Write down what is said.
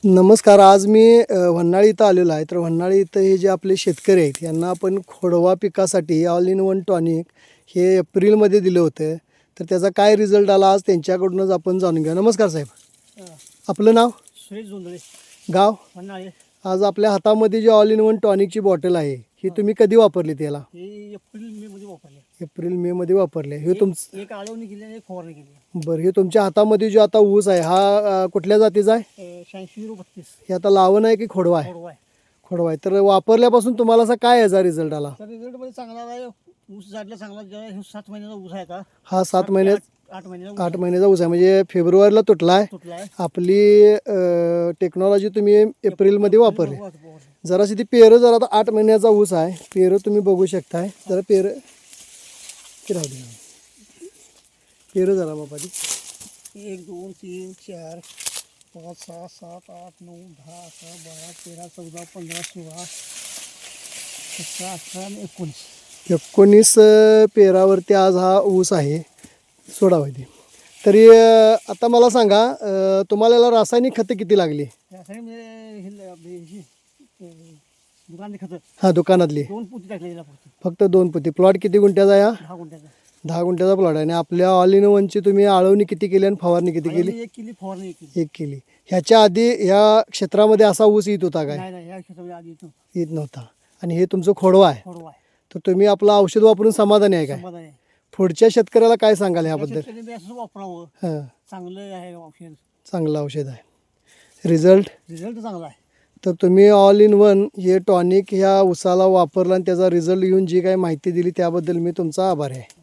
नमस्कार. आज मी वन्हाळी इथं आलेलो आहे. तर वन्हाळी इथं हे जे आपले शेतकरी आहेत यांना आपण खोडवा पिकासाठी ऑल इन वन टॉनिक हे एप्रिलमध्ये दिलं होतं. तर त्याचा काय रिझल्ट आला आज त्यांच्याकडूनच आपण जाणून घेऊ. नमस्कार साहेब. आपलं नाव? सुरेश जोंधळे, गाव? वन्हाळे. आज आपल्या हातामध्ये जी ऑल इन वन टॉनिकची बॉटल आहे ही तुम्ही कधी वापरली? त्याला हे एप्रिल मे मध्ये वापरले. एप्रिल मे मध्ये वापरले. हे तुमचं एक आळवणी केली आणि एक फवारणी केली. बरं. हे तुमच्या हातामध्ये जो आता ऊस आहे हा कुठल्या जातीचा आहे? 86-32 हे आता लावण आहे की खोडवा आहे? खोडवा आहे. खोडवा आहे. तर वापरल्यापासून तुम्हाला असा काय याचा रिझल्ट आला? तर रिझल्ट मध्ये चांगला आहे. ऊस झाडला चांगला. हे 7 महिन्याचा ऊस आहे का? हा 7 महिन्यात 8 महिन्याचा 8 महिन्याचा ऊस आहे. म्हणजे फेब्रुवारीला तुटला आहे. तुटला आहे. आपली टेक्नॉलॉजी तुम्ही एप्रिलमध्ये वापरली. जराशी ती पेरं जरा आता 8 महिन्याचा ऊस आहे. पेरं तुम्ही बघू शकताय. जरा पेरं राहू दे. पेरं जरा बाबा ती 1 2 3 4 5 6 7 8 9 10 11 12 13 14 15 16 17 18 आणि 19 पेरावरती आज हा ऊस आहे. सोडावा ती. तरी आता मला सांगा, तुम्हाला याला रासायनिक खतं किती लागली? त्यासाठी म्हणजे दुकानचे खतं हां, दुकानातली 2 पोती टाकलेला फक्त 2 पोती. प्लॉट किती गुंठ्याचा आहे? 10 गुंठ्याचा. 10 गुंठ्याचा प्लॉट आहे. आणि आपल्या ऑल इन वनची तुम्ही आळवणी किती केली आणि फवारणी किती केली? 1 केली, फवारणी 1 केली. 1 केली. ह्याच्या आधी ह्या क्षेत्रामध्ये असा ऊस येत होता काय? नाही या क्षेत्रामध्ये आधी येतो येत नव्हता. आणि हे तुमचं खोडवा आहे. खोडवा आहे. तर तुम्ही आपलं औषध वापरून समाधानी आहे काय? समाधान आहे. पुढच्या शेतकऱ्याला काय सांगाल ह्याबद्दल? शेतकऱ्यांनी बी असं वापरावं. हां, चांगलं आहे औषध. चांगलं औषध आहे. रिझल्ट? रिझल्ट चांगला आहे. तर तुम्ही ऑल इन वन हे टॉनिक ह्या ऊसाला वापरलं आणि त्याचा रिझल्ट येऊन जी काही माहिती दिली त्याबद्दल मी तुमचा आभारी आहे.